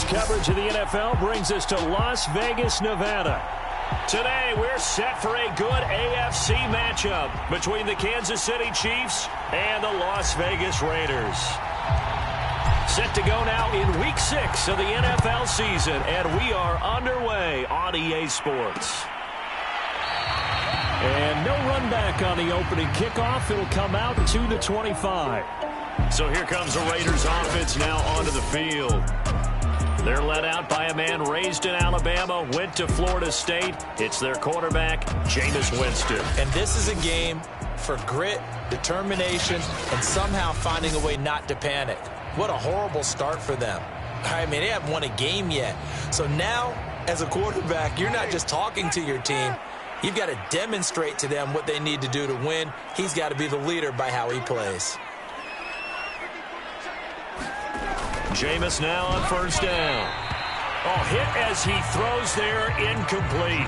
Sports coverage of the NFL brings us to Las Vegas, Nevada. Today, we're set for a good AFC matchup between the Kansas City Chiefs and the Las Vegas Raiders. Set to go now in Week 6 of the NFL season, and we are underway on EA Sports. And no run back on the opening kickoff. It'll come out to the 25. So here comes the Raiders offense now onto the field. They're led out by a man raised in Alabama, went to Florida State. It's their quarterback, Jameis Winston. And this is a game for grit, determination, and somehow finding a way not to panic. What a horrible start for them. I mean, they haven't won a game yet. So now, as a quarterback, you're not just talking to your team. You've got to demonstrate to them what they need to do to win. He's got to be the leader by how he plays. Jameis now on first down. Oh, hit as he throws there, incomplete.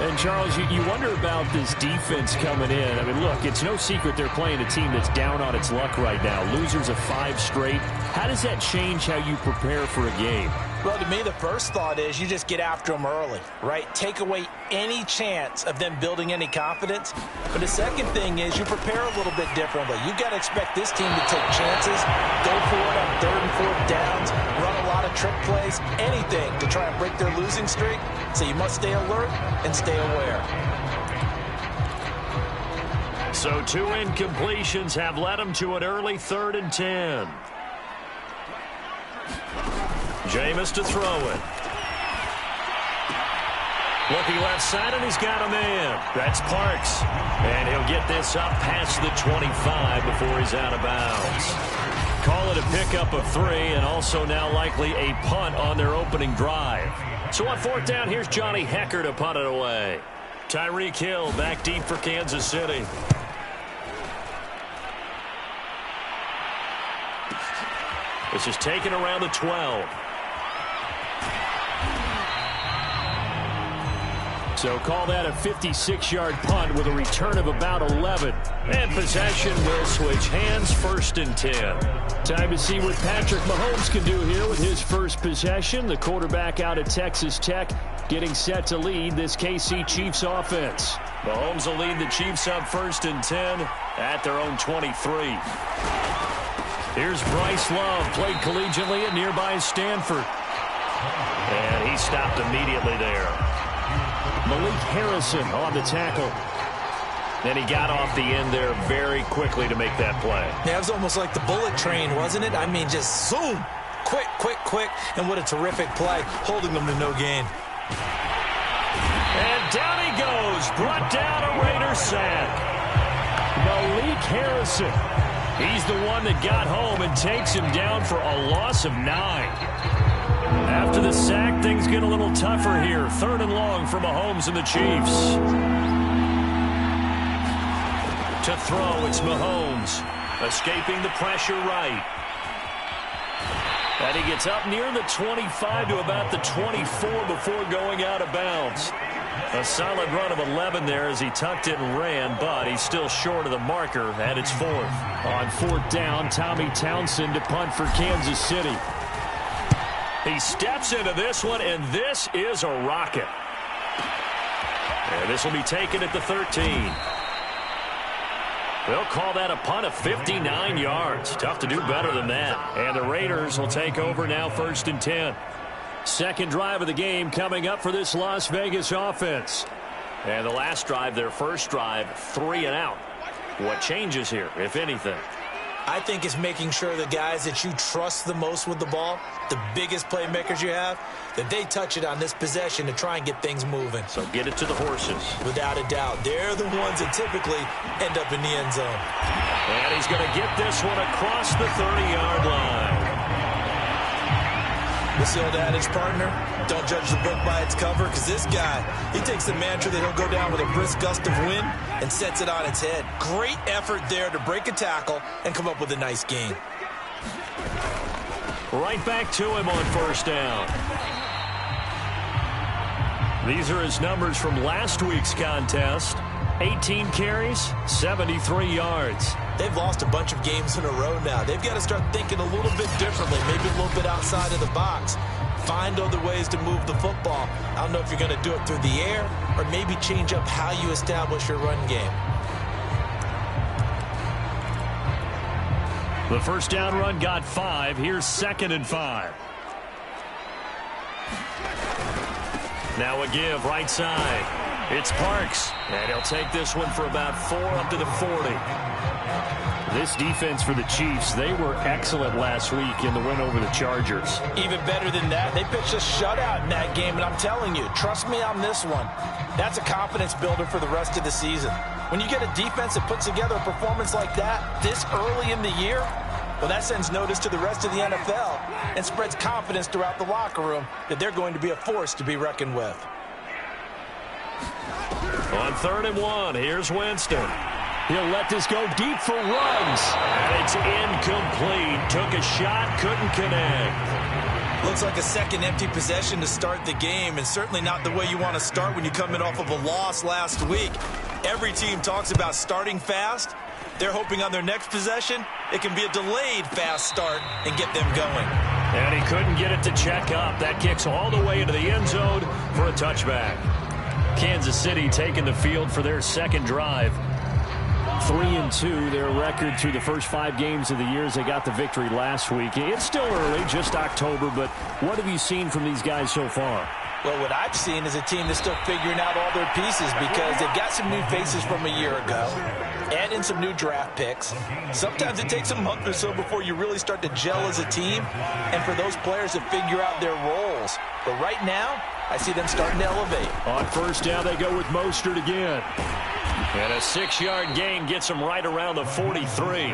And, Charles, you wonder about this defense coming in. I mean, look, it's no secret they're playing a team that's down on its luck right now. Losers of 5 straight. How does that change how you prepare for a game? Well, to me, the first thought is you just get after them early, right? Take away any chance of them building any confidence. But the second thing is you prepare a little bit differently. You've got to expect this team to take chances, go for it on 3rd and 4th downs, run a lot of trick plays, anything to try and break their losing streak. So you must stay alert and stay aware. So 2 incompletions have led them to an early 3rd and 10. Jameis to throw it. Looking left side, and he's got a man. That's Parks. And he'll get this up past the 25 before he's out of bounds. Call it a pickup of 3, and also now likely a punt on their opening drive. So on 4th down, here's Johnny Hecker to punt it away. Tyreek Hill back deep for Kansas City. This is taken around the 12. So call that a 56-yard punt with a return of about 11. And possession will switch hands, 1st and 10. Time to see what Patrick Mahomes can do here with his first possession. The quarterback out of Texas Tech getting set to lead this KC Chiefs offense. Mahomes will lead the Chiefs up 1st and 10 at their own 23. Here's Bryce Love, played collegiately at nearby Stanford. And he stopped immediately there. Malik Harrison on the tackle. Then he got off the end there very quickly to make that play. Yeah, it was almost like the bullet train, wasn't it? I mean, just zoom. Quick, quick, quick. And what a terrific play, holding them to no gain. And down he goes. Brought down a Raider sack. Malik Harrison. He's the one that got home and takes him down for a loss of 9. After the sack, things get a little tougher here. 3rd and long for Mahomes and the Chiefs. To throw, it's Mahomes. Escaping the pressure right. And he gets up near the 25 to about the 24 before going out of bounds. A solid run of 11 there as he tucked it and ran, but he's still short of the marker, and it's 4th. On 4th down, Tommy Townsend to punt for Kansas City. He steps into this one, and this is a rocket. And this will be taken at the 13. They'll call that a punt of 59 yards. Tough to do better than that. And the Raiders will take over now 1st and 10. Second drive of the game coming up for this Las Vegas offense. And the last drive, their first drive, 3 and out. What changes here, if anything? I think it's making sure the guys that you trust the most with the ball, the biggest playmakers you have, that they touch it on this possession to try and get things moving. So get it to the horses. Without a doubt. They're the ones that typically end up in the end zone. And he's going to get this one across the 30-yard line. What's the old adage, partner? Don't judge the book by its cover, because this guy, he takes the mantra that he'll go down with a brisk gust of wind and sets it on its head. Great effort there to break a tackle and come up with a nice gain. Right back to him on 1st down. These are his numbers from last week's contest. 18 carries, 73 yards. They've lost a bunch of games in a row now. They've got to start thinking a little bit differently, maybe a little bit outside of the box. Find other ways to move the football. I don't know if you're going to do it through the air or maybe change up how you establish your run game. The first down run got 5. Here's 2nd and 5. Now a give right side. It's Parks, and he'll take this one for about 4 up to the 40. This defense for the Chiefs, they were excellent last week in the win over the Chargers. Even better than that, they pitched a shutout in that game, and I'm telling you, trust me on this one, that's a confidence builder for the rest of the season. When you get a defense that puts together a performance like that this early in the year, well, that sends notice to the rest of the NFL and spreads confidence throughout the locker room that they're going to be a force to be reckoned with. On 3rd and 1, here's Winston. He'll let this go deep for runs. And it's incomplete. Took a shot, couldn't connect. Looks like a second empty possession to start the game, and certainly not the way you want to start when you come in off of a loss last week. Every team talks about starting fast. They're hoping on their next possession, it can be a delayed fast start and get them going. And he couldn't get it to check up. That kicks all the way into the end zone for a touchback. Kansas City taking the field for their second drive. 3-2, their record through the first 5 games of the year as they got the victory last week. It's still early, just October, but what have you seen from these guys so far? Well, what I've seen is a team that's still figuring out all their pieces because they've got some new faces from a year ago. Add in some new draft picks. Sometimes it takes a month or so before you really start to gel as a team and for those players to figure out their roles. But right now, I see them starting to elevate. On first down, they go with Mostert again. And a 6-yard gain gets them right around the 43.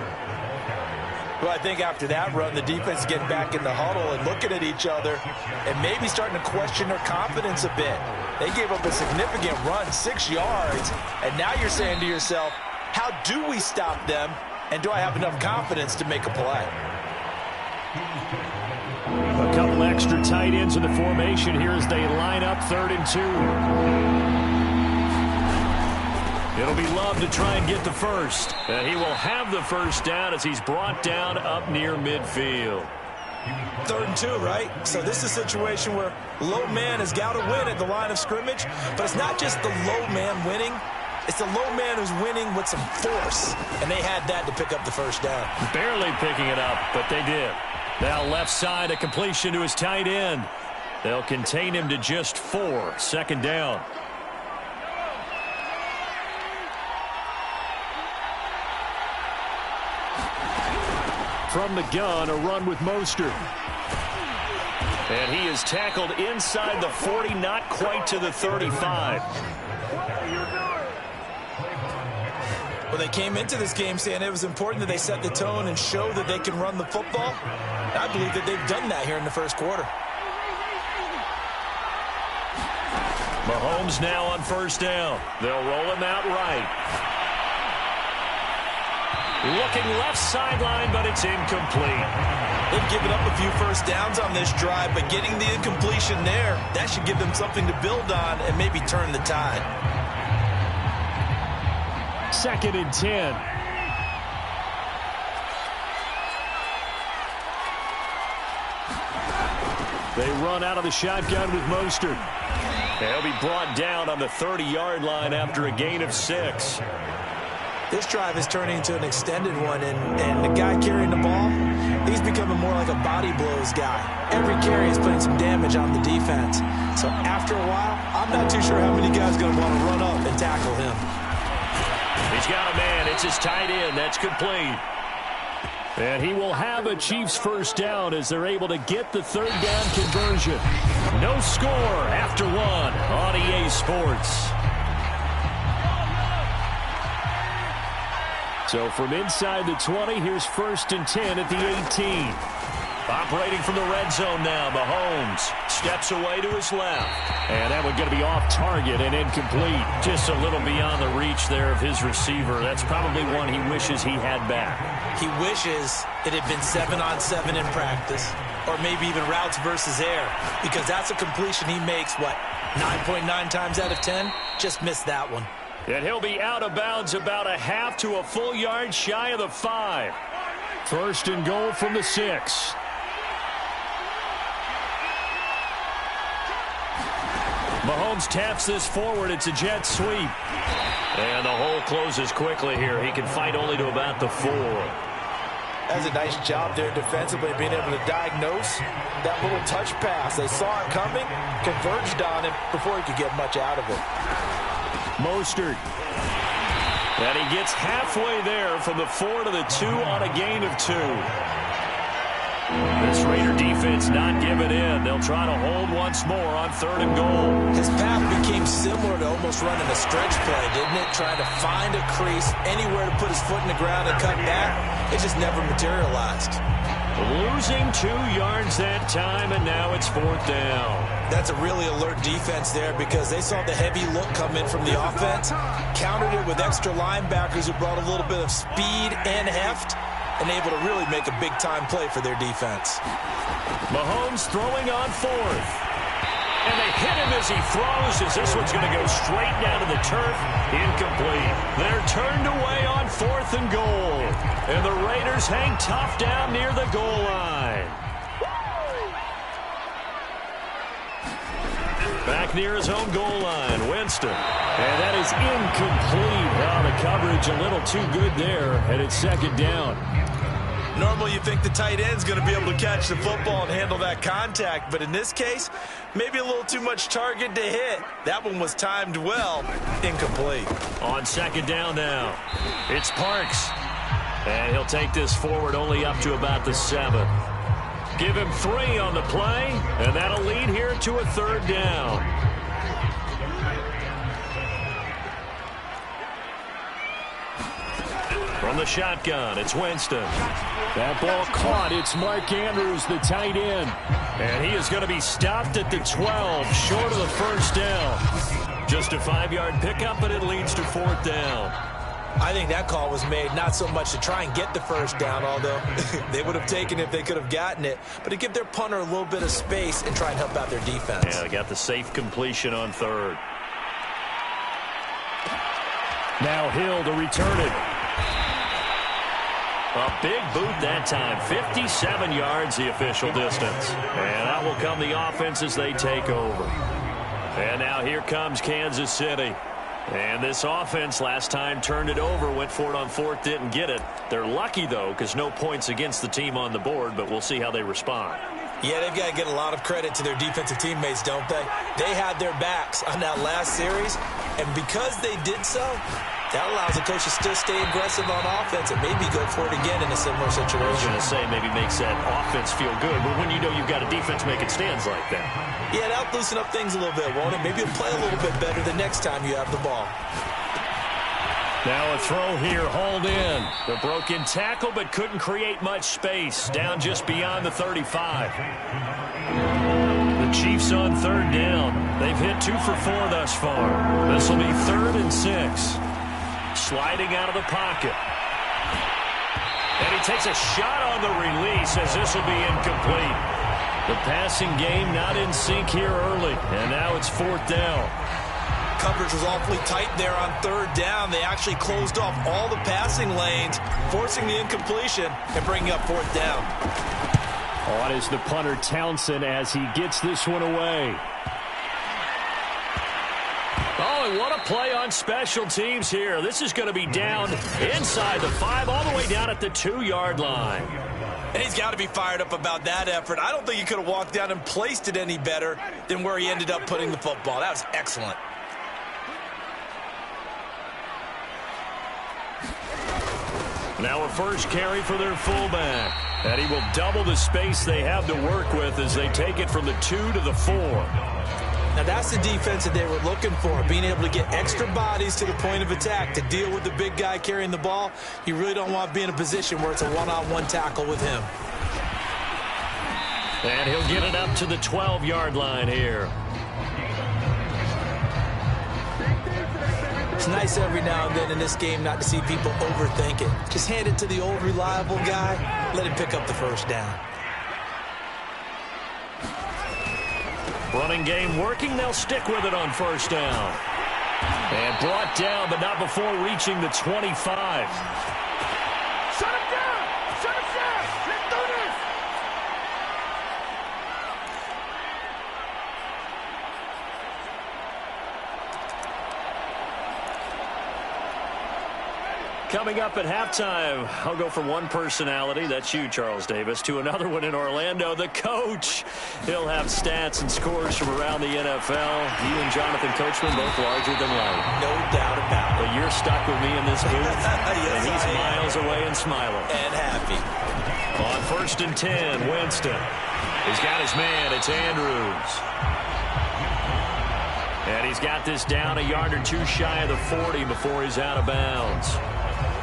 Well, I think after that run, the defense is getting back in the huddle and looking at each other and maybe starting to question their confidence a bit. They gave up a significant run, 6 yards, and now you're saying to yourself, how do we stop them, and do I have enough confidence to make a play? A couple extra tight ends in the formation here as they line up 3rd and 2. It'll be Love to try and get the first. And he will have the first down as he's brought down up near midfield. 3rd and 2, right? So this is a situation where low man has got to win at the line of scrimmage, but it's not just the low man winning. It's the low man who's winning with some force, and they had that to pick up the first down. Barely picking it up, but they did. Now left side, a completion to his tight end. They'll contain him to just 4. 2nd down. From the gun, a run with Mostert. And he is tackled inside the 40, not quite to the 35. Well, they came into this game saying it was important that they set the tone and show that they can run the football. I believe that they've done that here in the first quarter. Mahomes now on first down. They'll roll him out right. Looking left sideline, but it's incomplete. They've given up a few first downs on this drive, but getting the incompletion there, that should give them something to build on and maybe turn the tide. 2nd and 10. They run out of the shotgun with Mostert. They'll be brought down on the 30-yard line after a gain of 6. This drive is turning into an extended one, and the guy carrying the ball, he's becoming more like a body blows guy. Every carry is putting some damage on the defense. So after a while, I'm not too sure how many guys are going to want to run up and tackle him. He's got a man. It's his tight end. That's complete. And he will have a Chiefs first down as they're able to get the 3rd down conversion. No score after 1 on EA Sports. So from inside the 20, here's 1st and 10 at the 18. Operating from the red zone now, Mahomes steps away to his left. And that one going to be off target and incomplete. Just a little beyond the reach there of his receiver. That's probably one he wishes he had back. He wishes it had been 7-on-7 in practice, or maybe even routes versus air, because that's a completion he makes, 9.9 times out of 10? Just missed that one. And he'll be out of bounds about a half to a full yard shy of the 5. First and goal from the 6. Mahomes taps this forward. It's a jet sweep. And the hole closes quickly here. He can fight only to about the 4. That's a nice job there defensively, being able to diagnose that little touch pass. They saw it coming, converged on him before he could get much out of it. Mostert. And he gets halfway there from the 4 to the 2 on a gain of 2. This Raider defense not giving in. They'll try to hold once more on 3rd and goal. His path became similar to almost running a stretch play, didn't it? Trying to find a crease, anywhere to put his foot in the ground and cut back. It just never materialized. Losing 2 yards that time, and now it's 4th down. That's a really alert defense there because they saw the heavy look come in from the offense, countered it with extra linebackers who brought a little bit of speed and heft, and able to really make a big-time play for their defense. Mahomes throwing on 4th. And they hit him as he throws, as this one's going to go straight down to the turf. Incomplete. They're turned away on 4th and goal. And the Raiders hang tough down near the goal line. Back near his own goal line, Winston. And that is incomplete. Oh, the coverage a little too good there, and it's 2nd down. Normally you think the tight end's going to be able to catch the football and handle that contact, but in this case, maybe a little too much target to hit. That one was timed well. Incomplete. On 2nd down now, it's Parks. And he'll take this forward only up to about the 7. Give him 3 on the play, and that'll lead here to a 3rd down. From the shotgun, it's Winston. That ball caught. It's Mark Andrews, the tight end. And he is going to be stopped at the 12, short of the 1st down. Just a 5-yard pickup, and it leads to 4th down. I think that call was made not so much to try and get the 1st down, although they would have taken it if they could have gotten it, but to give their punter a little bit of space and try and help out their defense. Yeah, they got the safe completion on 3rd. Now Hill to return it. A big boot that time. 57 yards the official distance. And out will come the offense as they take over. And now here comes Kansas City. And this offense last time turned it over, went for it on 4th, didn't get it. They're lucky, though, because no points against the team on the board, but we'll see how they respond. Yeah, they've got to get a lot of credit to their defensive teammates, don't they? They had their backs on that last series, and because they did so, that allows the coach to still stay aggressive on offense and maybe go for it again in a similar situation. I was going to say maybe makes that offense feel good, but when you know you've got a defense making stands like that. Yeah, that'll loosen up things a little bit, won't it? Maybe you'll play a little bit better the next time you have the ball. Now a throw here, hauled in. The broken tackle, but couldn't create much space. Down just beyond the 35. The Chiefs on 3rd down. They've hit 2 for 4 thus far. This will be 3rd and 6. Sliding out of the pocket. And he takes a shot on the release as this will be incomplete. The passing game not in sync here early. And now it's 4th down. Coverage was awfully tight there on 3rd down. They actually closed off all the passing lanes, forcing the incompletion and bringing up 4th down. On is the punter Townsend as he gets this one away. Oh, and what a play on special teams here. This is going to be down inside the 5, all the way down at the 2-yard line. And he's got to be fired up about that effort. I don't think he could have walked down and placed it any better than where he ended up putting the football. That was excellent. Now a first carry for their fullback. And he will double the space they have to work with as they take it from the 2 to the 4. Now that's the defense that they were looking for, being able to get extra bodies to the point of attack to deal with the big guy carrying the ball. You really don't want to be in a position where it's a one-on-one tackle with him. And he'll get it up to the 12-yard line here. It's nice every now and then in this game not to see people overthink it. Just hand it to the old reliable guy, let him pick up the 1st down. Running game working, they'll stick with it on 1st down. And brought down, but not before reaching the 25. Shut him down! Shut him down! Let's do this! Coming up at halftime, I'll go from one personality, that's you, Charles Davis, to another one in Orlando, the coach. He'll have stats and scores from around the NFL. You and Jonathan Coachman, both larger than life. No doubt about it. But you're stuck with me in this booth, Yes, and he's I am. miles away and smiling. And happy. On 1st and 10, Winston. He's got his man, it's Andrews. And he's got this down a yard or two shy of the 40 before he's out of bounds.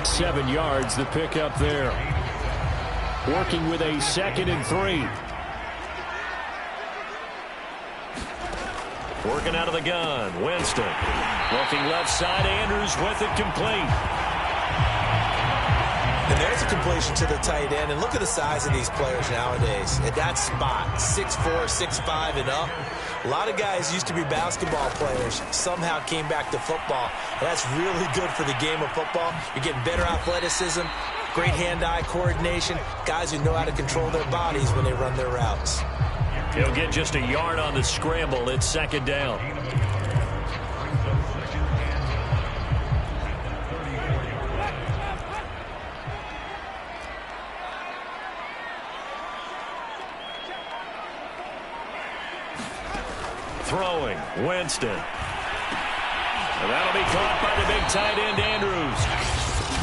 7 yards, the pickup there. Working with a 2nd and 3. Working out of the gun, Winston. Looking left side, Andrews with it complete. And there's a completion to the tight end. And look at the size of these players nowadays. At that spot, 6'4", 6'5", and up. A lot of guys used to be basketball players, somehow came back to football. And that's really good for the game of football. You're getting better athleticism, great hand-eye coordination, guys who know how to control their bodies when they run their routes. He'll get just a yard on the scramble. It's 2nd down. Throwing, Winston. And that'll be caught by the big tight end, Andrews.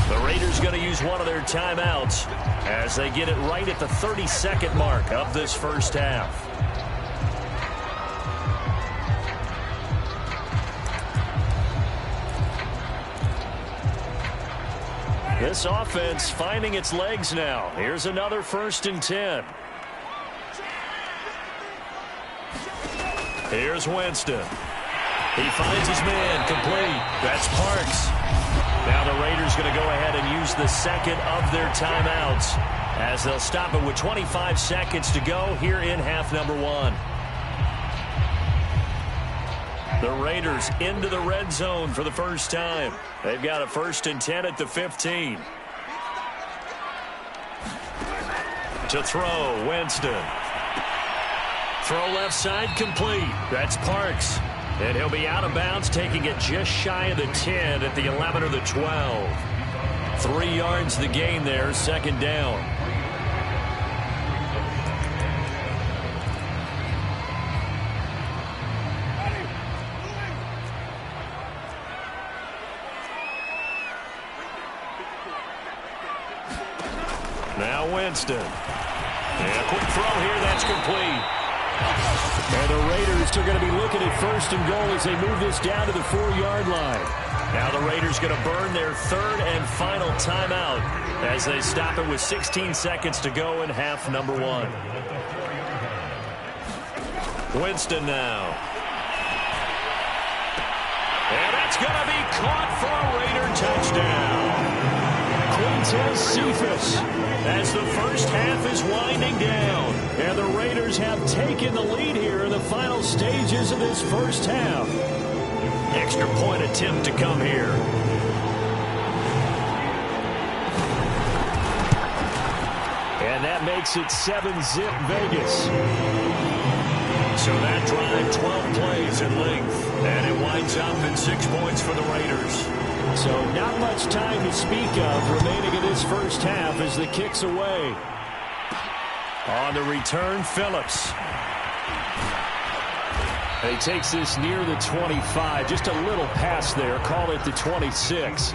The Raiders going to use one of their timeouts as they get it right at the 32nd mark of this first half. This offense finding its legs now. Here's another 1st and 10. Here's Winston. He finds his man complete. That's Parks. Now the Raiders going to go ahead and use the 2nd of their timeouts as they'll stop it with 25 seconds to go here in half number 1. The Raiders into the red zone for the first time. They've got a 1st and 10 at the 15. To throw, Winston. Throw left side complete. That's Parks. And he'll be out of bounds, taking it just shy of the 10 at the 11 or the 12. 3 yards the gain there, 2nd down. Now Winston. And a quick throw here, that's complete. And the Raiders are going to be looking at 1st and goal as they move this down to the 4-yard line. Now the Raiders going to burn their 3rd and final timeout as they stop it with 16 seconds to go in half number 1. Winston now. And that's going to be caught for a Raider touchdown. Quintez Cephas as the first half is winding down. And the Raiders have taken the lead here in the final stages of this first half. Extra point attempt to come here. And that makes it 7-zip Vegas. So that drive, 12 plays in length. And it winds up in 6 points for the Raiders. So not much time to speak of remaining in this first half as the kick's away. On the return, Phillips. He takes this near the 25. Just a little pass there. Call it the 26.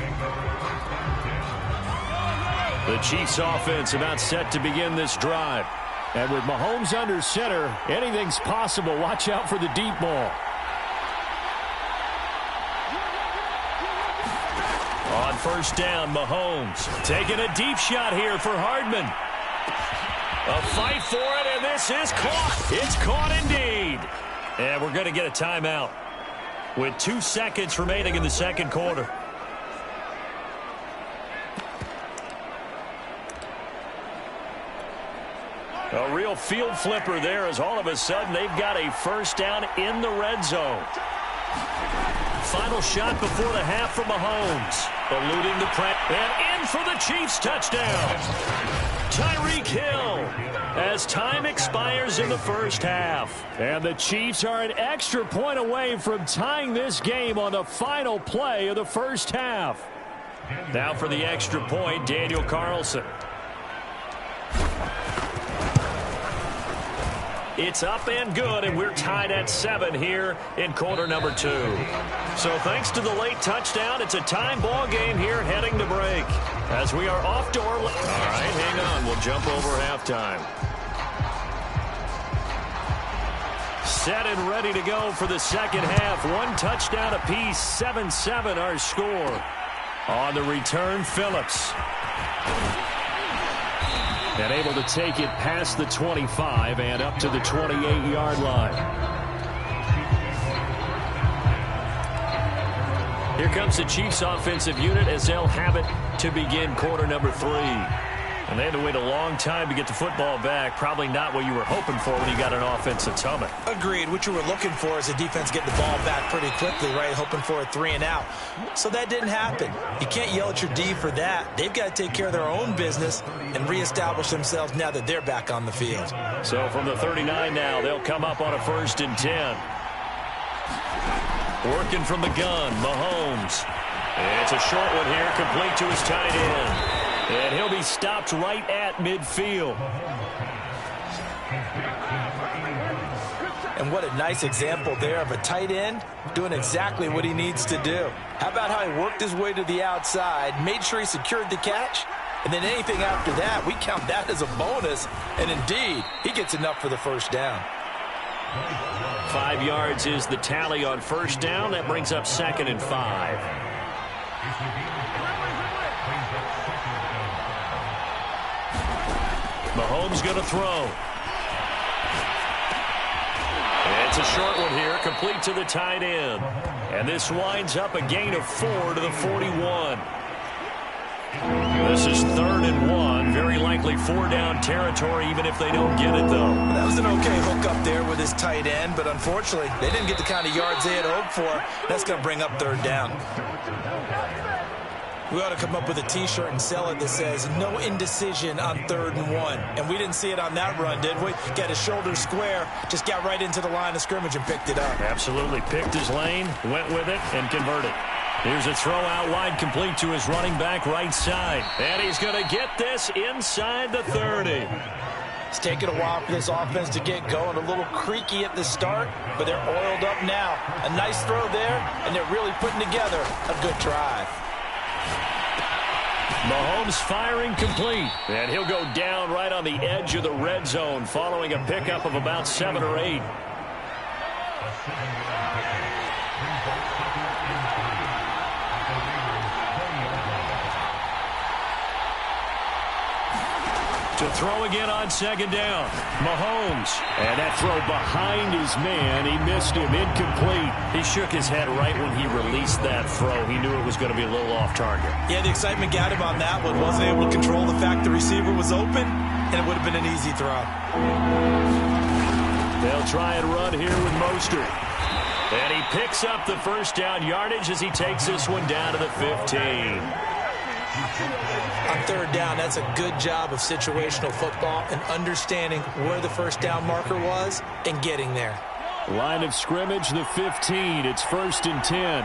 The Chiefs offense about set to begin this drive. And with Mahomes under center, anything's possible. Watch out for the deep ball. On 1st down, Mahomes taking a deep shot here for Hardman. A fight for it, and this is caught. It's caught indeed. And we're going to get a timeout with 2 seconds remaining in the 2nd quarter. A real field flipper there as all of a sudden they've got a 1st down in the red zone. Final shot before the half from Mahomes. Eluding the press. And in for the Chiefs touchdown. Tyreek Hill as time expires in the first half. And the Chiefs are an extra point away from tying this game on the final play of the first half. Now for the extra point, Daniel Carlson. It's up and good, and we're tied at 7 here in quarter number 2. So thanks to the late touchdown, it's a time ball game here heading to break. As we are off to our... All right, hang on. We'll jump over halftime. Set and ready to go for the second half. One touchdown apiece, 7-7 our score. On the return, Phillips. And able to take it past the 25 and up to the 28-yard line. Here comes the Chiefs offensive unit as they'll have it to begin quarter number 3. And they had to wait a long time to get the football back. Probably not what you were hoping for when you got an offensive summit. Agreed. What you were looking for is the defense getting the ball back pretty quickly, right? Hoping for a 3 and out. So that didn't happen. You can't yell at your D for that. They've got to take care of their own business and reestablish themselves now that they're back on the field. So from the 39 now, they'll come up on a 1st and 10. Working from the gun, Mahomes. It's a short one here, complete to his tight end. And he'll be stopped right at midfield. And what a nice example there of a tight end doing exactly what he needs to do. How about how he worked his way to the outside, made sure he secured the catch, and then anything after that, we count that as a bonus. And indeed, he gets enough for the first down. 5 yards is the tally on first down. That brings up 2nd and 5. Mahomes going to throw. It's a short one here, complete to the tight end. And this winds up a gain of 4 to the 41. This is 3rd and 1. Very likely 4-down territory, even if they don't get it, though. That was an okay hook up there with his tight end, but unfortunately, they didn't get the kind of yards they had hoped for. That's going to bring up 3rd down. We ought to come up with a T-shirt and sell it that says, no indecision on 3rd and 1. And we didn't see it on that run, did we? Got his shoulders square, just got right into the line of scrimmage and picked it up. Absolutely. Picked his lane, went with it, and converted. Here's a throw out wide, complete to his running back right side. And he's going to get this inside the 30. It's taken a while for this offense to get going. A little creaky at the start, but they're oiled up now. A nice throw there, and they're really putting together a good drive. Mahomes firing complete. And he'll go down right on the edge of the red zone following a pickup of about 7 or 8. To throw again on 2nd down. Mahomes. And that throw behind his man. He missed him. Incomplete. He shook his head right when he released that throw. He knew it was going to be a little off target. Yeah, the excitement got him on that one. Wasn't able to control the fact the receiver was open, and it would have been an easy throw. They'll try and run here with Mostert. And he picks up the first down yardage as he takes this one down to the 15. On 3rd down, that's a good job of situational football and understanding where the first down marker was and getting there. Line of scrimmage, the 15. It's 1st and 10.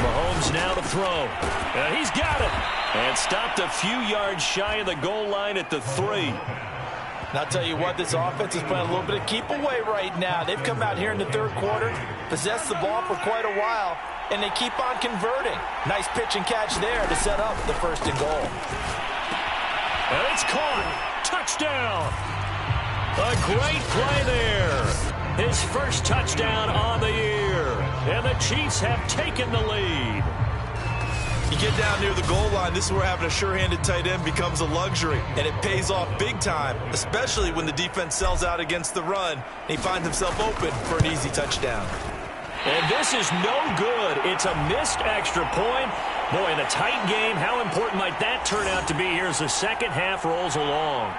Mahomes now to throw. And he's got it. And stopped a few yards shy of the goal line at the 3. And I'll tell you what, this offense is playing a little bit of keep away right now. They've come out here in the 3rd quarter, possessed the ball for quite a while, and they keep on converting. Nice pitch and catch there to set up the 1st and goal. And it's caught. Touchdown. A great play there. His first touchdown on the year. And the Chiefs have taken the lead. You get down near the goal line, this is where having a sure-handed tight end becomes a luxury, and it pays off big time, especially when the defense sells out against the run, and he finds himself open for an easy touchdown. And this is no good. It's a missed extra point. Boy, in a tight game, how important might that turn out to be here as the second half rolls along?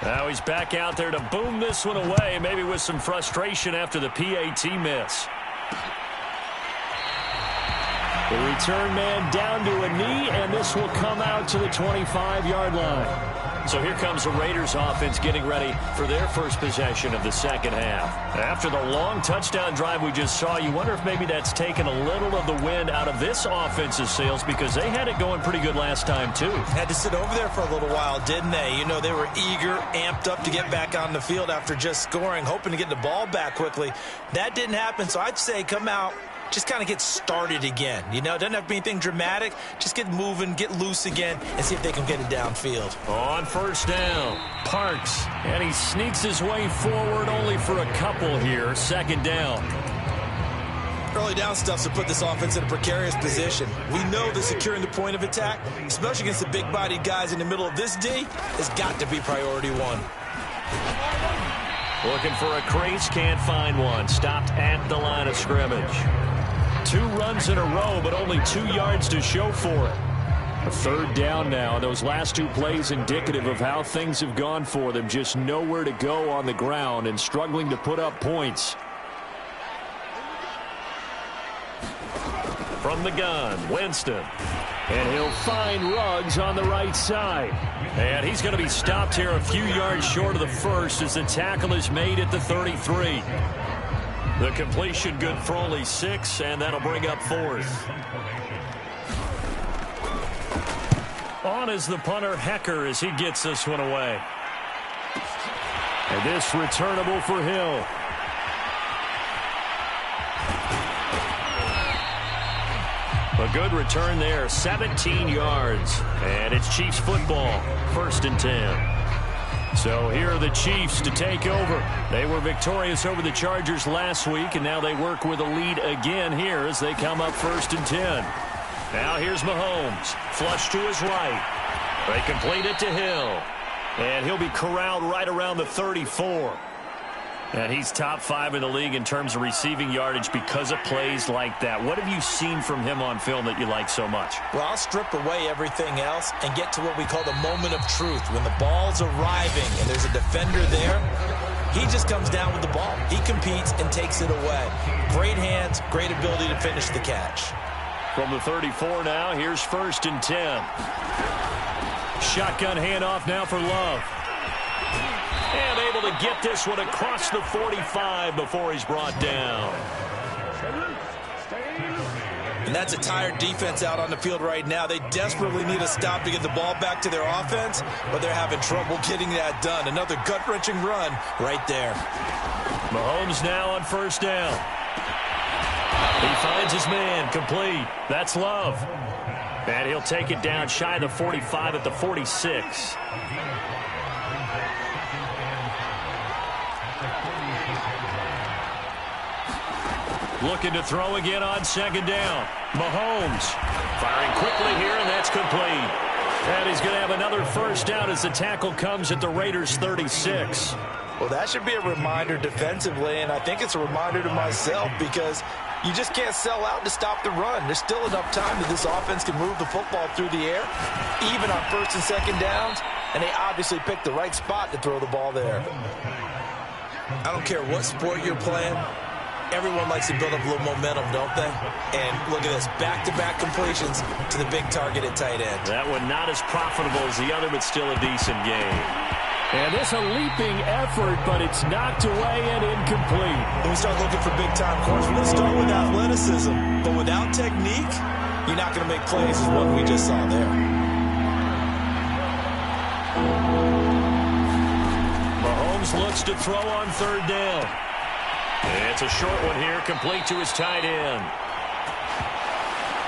Now he's back out there to boom this one away, maybe with some frustration after the PAT miss. The return man down to a knee, and this will come out to the 25-yard line. So here comes the Raiders offense getting ready for their first possession of the second half. After the long touchdown drive we just saw, you wonder if maybe that's taken a little of the wind out of this offense's sails, because they had it going pretty good last time too. Had to sit over there for a little while, didn't they? You know, they were eager, amped up to get back on the field after just scoring, hoping to get the ball back quickly. That didn't happen, so I'd say come out, just kind of get started again. You know, it doesn't have to be anything dramatic. Just get moving, get loose again, and see if they can get it downfield. On first down, Parks, and he sneaks his way forward only for a couple here. Second down. Early down stuff to put this offense in a precarious position. We know that securing the point of attack, especially against the big-bodied guys in the middle of this D, has got to be priority one. Looking for a crease, can't find one. Stopped at the line of scrimmage. 2 runs in a row, but only 2 yards to show for it. A third down now. Those last 2 plays indicative of how things have gone for them. Just nowhere to go on the ground and struggling to put up points. From the gun, Winston. And he'll find Ruggs on the right side. And he's going to be stopped here a few yards short of the first as the tackle is made at the 33. The completion good for only 6, and that'll bring up 4th. On is the punter, Hecker, as he gets this one away. And this returnable for Hill. A good return there, 17 yards. And it's Chiefs football, 1st and 10. So here are the Chiefs to take over. They were victorious over the Chargers last week, and now they work with a lead again here as they come up 1st and 10. Now here's Mahomes, flush to his right. They complete it to Hill. And he'll be corralled right around the 34. And he's top 5 in the league in terms of receiving yardage because of plays like that. What have you seen from him on film that you like so much? Well, I'll strip away everything else and get to what we call the moment of truth. When the ball's arriving and there's a defender there, he just comes down with the ball. He competes and takes it away. Great hands, great ability to finish the catch. From the 34 now, here's 1st and 10. Shotgun handoff now for Love. And able to get this one across the 45 before he's brought down. And that's a tired defense out on the field right now. They desperately need a stop to get the ball back to their offense, but they're having trouble getting that done. Another gut-wrenching run right there. Mahomes now on 1st down. He finds his man, complete. That's Love. And he'll take it down shy of the 45 at the 46. Looking to throw again on 2nd down. Mahomes firing quickly here, and that's complete. And he's going to have another 1st down as the tackle comes at the Raiders' 36. Well, that should be a reminder defensively, and I think it's a reminder to myself because you just can't sell out to stop the run. There's still enough time that this offense can move the football through the air, even on 1st and 2nd downs, and they obviously picked the right spot to throw the ball there. I don't care what sport you're playing. Everyone likes to build up a little momentum, don't they? And look at this, back-to-back completions to the big target at tight end. That one not as profitable as the other, but still a decent game. And this a leaping effort, but it's knocked away and incomplete. When we start looking for big-time corners, we're going to start with athleticism. But without technique, you're not going to make plays as one we just saw there. Mahomes looks to throw on 3rd down. It's a short one here, complete to his tight end.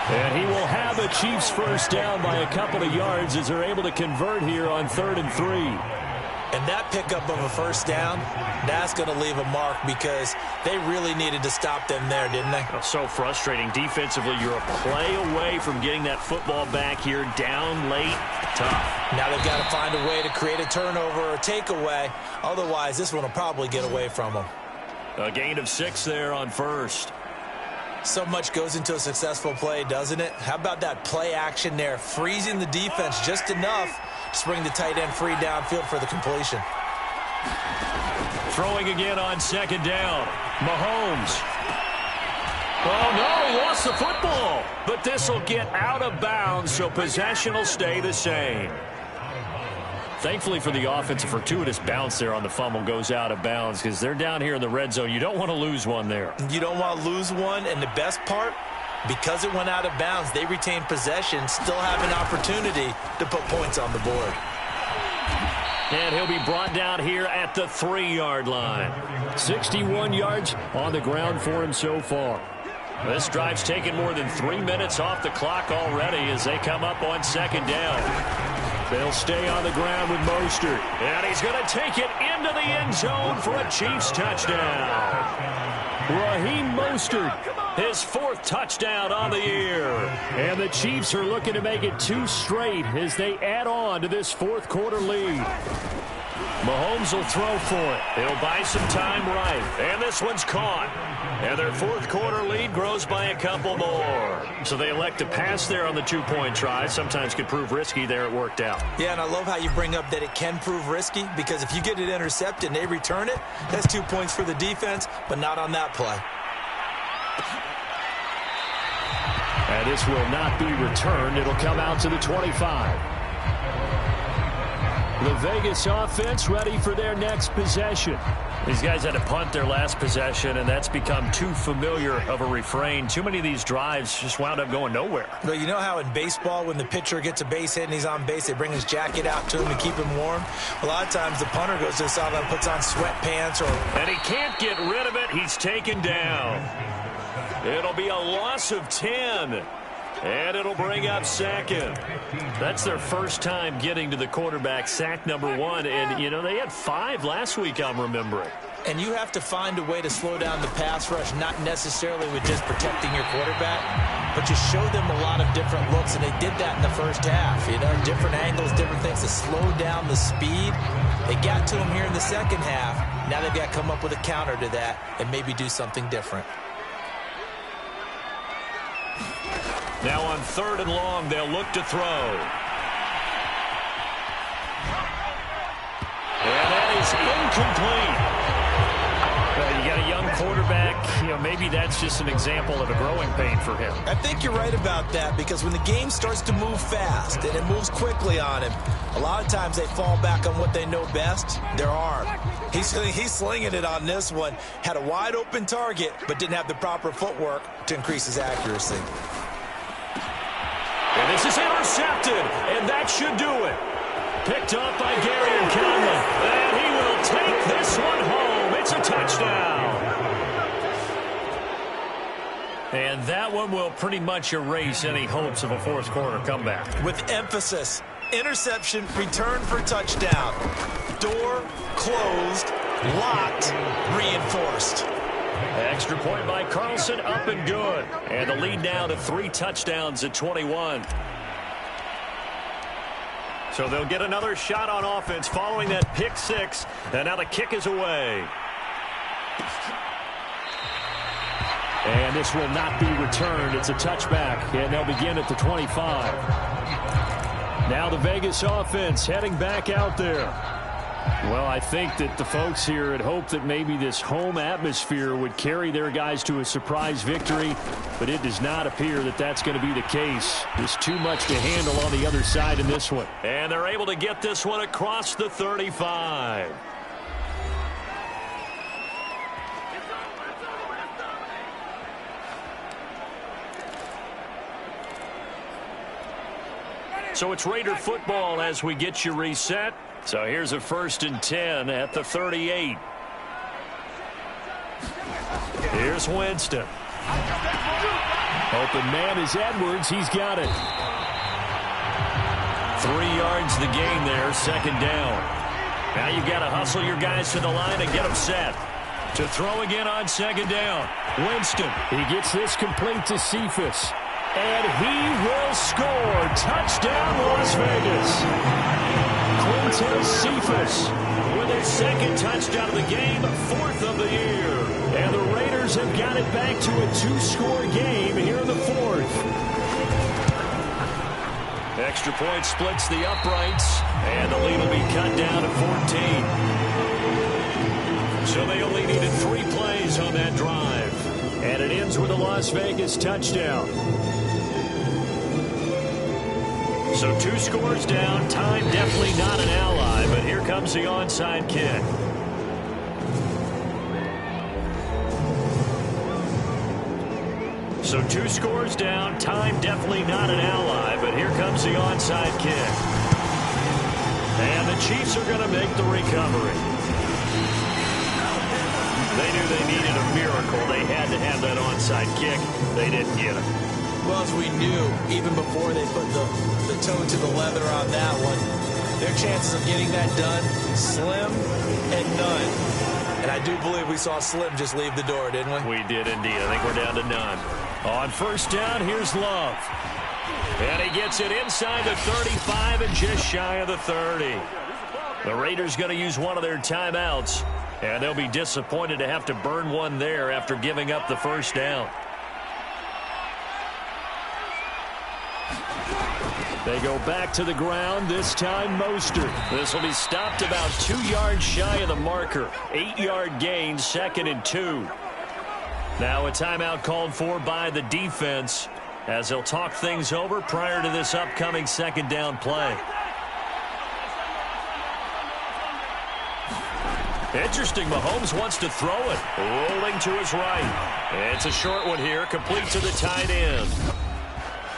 And he will have a Chiefs 1st down by a couple of yards as they're able to convert here on 3rd and 3. And that pickup of a 1st down, that's going to leave a mark because they really needed to stop them there, didn't they? So frustrating. Defensively, you're a play away from getting that football back here, down late, tough. Now they've got to find a way to create a turnover or takeaway. Otherwise, this one will probably get away from them. A gain of 6 there on 1st. So much goes into a successful play, doesn't it? How about that play action there, freezing the defense just enough to bring the tight end free downfield for the completion. Throwing again on second down. Mahomes. Oh, no, he lost the football. But this will get out of bounds, so possession will stay the same. Thankfully for the offense, a fortuitous bounce there on the fumble goes out of bounds because they're down here in the red zone. You don't want to lose one there. You don't want to lose one, and the best part, because it went out of bounds, they retain possession, still have an opportunity to put points on the board. And he'll be brought down here at the 3-yard line. 61 yards on the ground for him so far. This drive's taken more than 3 minutes off the clock already as they come up on second down. They'll stay on the ground with Mostert. And he's going to take it into the end zone for a Chiefs touchdown. Raheem Mostert, his 4th touchdown on the year. And the Chiefs are looking to make it 2 straight as they add on to this 4th quarter lead. Mahomes will throw for it. He'll buy some time right. And this one's caught. And their 4th quarter lead grows by a couple more. So they elect to pass there on the 2-point try. Sometimes could prove risky there. It worked out. Yeah, and I love how you bring up that it can prove risky, because if you get it intercepted and they return it, that's 2 points for the defense, but not on that play. And this will not be returned. It'll come out to the 25. The Vegas offense ready for their next possession. These guys had to punt their last possession, and that's become too familiar of a refrain. Too many of these drives just wound up going nowhere. But you know how in baseball, when the pitcher gets a base hit and he's on base, they bring his jacket out to him to keep him warm? A lot of times the punter goes to the sideline, puts on sweatpants. And he can't get rid of it. He's taken down. It'll be a loss of 10. And it'll bring up second. That's their first time getting to the quarterback, sack number 1. And, you know, they had 5 last week, I'm remembering. And you have to find a way to slow down the pass rush, not necessarily with just protecting your quarterback, but you show them a lot of different looks, and they did that in the first half. You know, different angles, different things to slow down the speed. They got to him here in the second half. Now they've got to come up with a counter to that and maybe do something different. Now on 3rd and long, they'll look to throw. And that is incomplete. You got a young quarterback. You know, maybe that's just an example of a growing pain for him. I think you're right about that, because when the game starts to move fast and it moves quickly on him, a lot of times they fall back on what they know best, their arm. He's slinging it on this one. Had a wide open target, but didn't have the proper footwork to increase his accuracy. And this is intercepted, and that should do it. Picked up by Gary Conlon, and he will take this one home. It's a touchdown. And that one will pretty much erase any hopes of a 4th quarter comeback. With emphasis, interception, return for touchdown. Door closed, locked, reinforced. Extra point by Carlson, up and good. And the lead now to 3 touchdowns at 21. So they'll get another shot on offense following that pick 6. And now the kick is away. And this will not be returned. It's a touchback, and they'll begin at the 25. Now the Vegas offense heading back out there. Well, I think that the folks here had hoped that maybe this home atmosphere would carry their guys to a surprise victory, but it does not appear that that's going to be the case. There's too much to handle on the other side in this one. And they're able to get this one across the 35. So it's Raider football as we get you reset. So here's a 1st and 10 at the 38. Here's Winston. Open man is Edwards. He's got it. 3 yards the gain there, second down. Now you've got to hustle your guys to the line and get them set. To throw again on second down. Winston. He gets this complete to Cephas. And he will score. Touchdown, Las Vegas. Quintez Cephas with his 2nd touchdown of the game, 4th of the year. And the Raiders have got it back to a 2-score game here in the 4th. Extra point splits the uprights, and the lead will be cut down to 14. So they only needed 3 plays on that drive. And it ends with a Las Vegas touchdown. So 2 scores down. Time definitely not an ally, but here comes the onside kick. So 2 scores down. Time definitely not an ally, but here comes the onside kick. And the Chiefs are going to make the recovery. They knew they needed a miracle. They had to have that onside kick. They didn't get it. Well, as we knew, even before they put the toe to the leather on that one, their chances of getting that done, slim and none. And I do believe we saw Slim just leave the door, didn't we? We did indeed. I think we're down to none. On first down, here's Love. And he gets it inside the 35 and just shy of the 30. The Raiders going to use one of their timeouts, and they'll be disappointed to have to burn one there after giving up the first down. They go back to the ground, this time Mostert. This will be stopped about 2 yards shy of the marker. 8-yard gain, 2nd and 2. Now a timeout called for by the defense as they'll talk things over prior to this upcoming 2nd down play. Interesting, Mahomes wants to throw it. Rolling to his right. It's a short one here, complete to the tight end.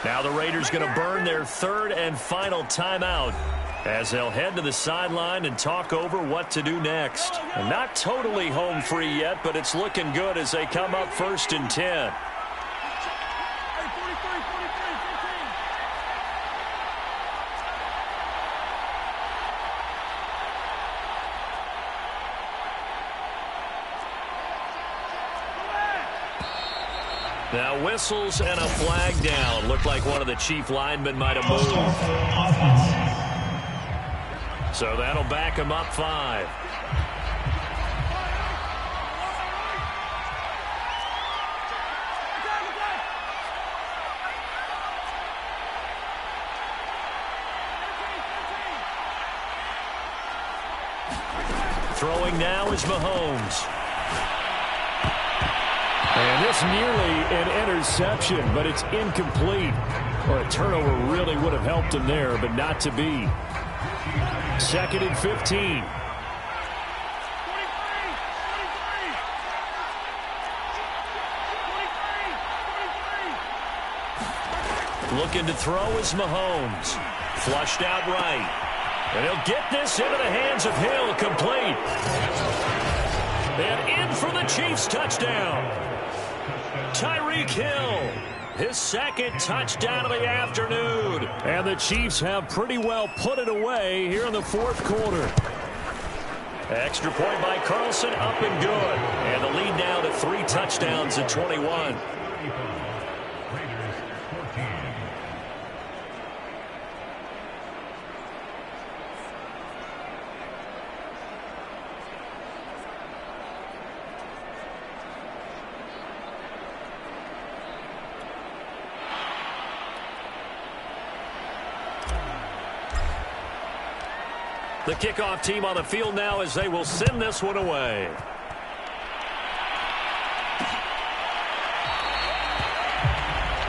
Now the Raiders going to burn their 3rd and final timeout as they'll head to the sideline and talk over what to do next. And not totally home free yet, but it's looking good as they come up 1st and 10. Now whistles and a flag down. Looked like one of the Chief linemen might have moved. So that'll back him up 5. Throwing now is Mahomes. And this nearly an interception, but it's incomplete. Or a turnover really would have helped him there, but not to be. 2nd and 15. Looking to throw is Mahomes. Flushed out right. And he'll get this into the hands of Hill, complete. And in for the Chiefs touchdown. Tyreek Hill, his 2nd touchdown of the afternoon. And the Chiefs have pretty well put it away here in the 4th quarter. Extra point by Carlson, up and good. And the lead now to 3 touchdowns at 21. The kickoff team on the field now as they will send this one away.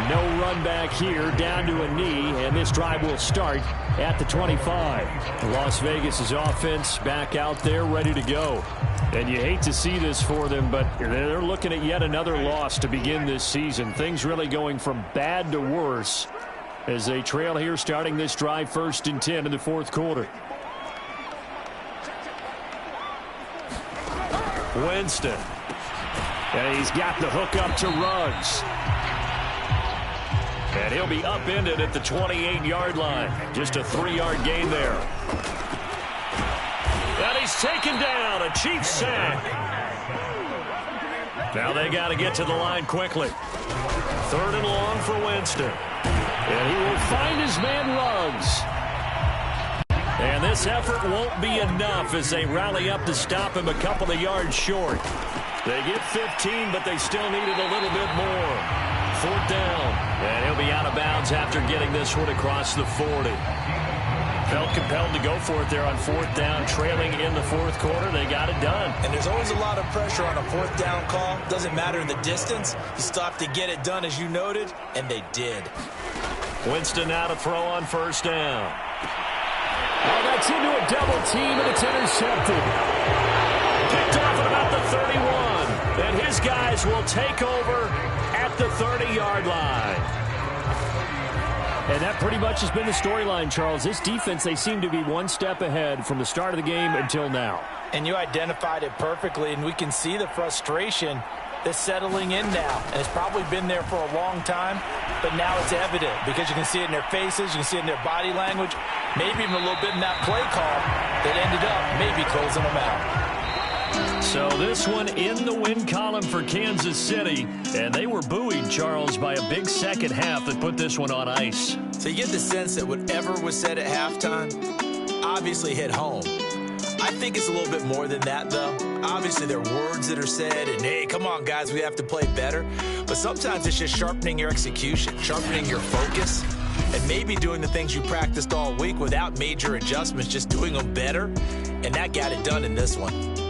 No run back here, down to a knee, and this drive will start at the 25. Las Vegas' offense back out there ready to go. And you hate to see this for them, but they're looking at yet another loss to begin this season. Things really going from bad to worse as they trail here starting this drive 1st and 10 in the 4th quarter. Winston. And he's got the hook up to Ruggs. And he'll be upended at the 28-yard line. Just a 3-yard gain there. And he's taken down. A Chiefs sack. Now they got to get to the line quickly. 3rd and long for Winston. And he will find his man Ruggs. And this effort won't be enough as they rally up to stop him a couple of yards short. They get 15, but they still needed a little bit more. 4th down. And he'll be out of bounds after getting this one across the 40. Felt compelled to go for it there on fourth down, trailing in the fourth quarter. They got it done. And there's always a lot of pressure on a fourth down call. Doesn't matter the distance. You still have to get it done, as you noted, and they did. Winston now to throw on first down. Oh, that's into a double team, and it's intercepted. Picked off at about the 31. And his guys will take over at the 30-yard line. And that pretty much has been the storyline, Charles. This defense, they seem to be one step ahead from the start of the game until now. And you identified it perfectly, and we can see the frustration that's settling in now. And it's probably been there for a long time, but now it's evident because you can see it in their faces, you can see it in their body language, maybe even a little bit in that play call that ended up maybe closing them out. So this one in the win column for Kansas City, and they were buoyed, Charles, by a big second half that put this one on ice. So you get the sense that whatever was said at halftime obviously hit home. I think it's a little bit more than that, though. Obviously, there are words that are said, and, hey, come on, guys, we have to play better. But sometimes it's just sharpening your execution, sharpening your focus, and maybe doing the things you practiced all week without major adjustments, just doing them better. And that got it done in this one.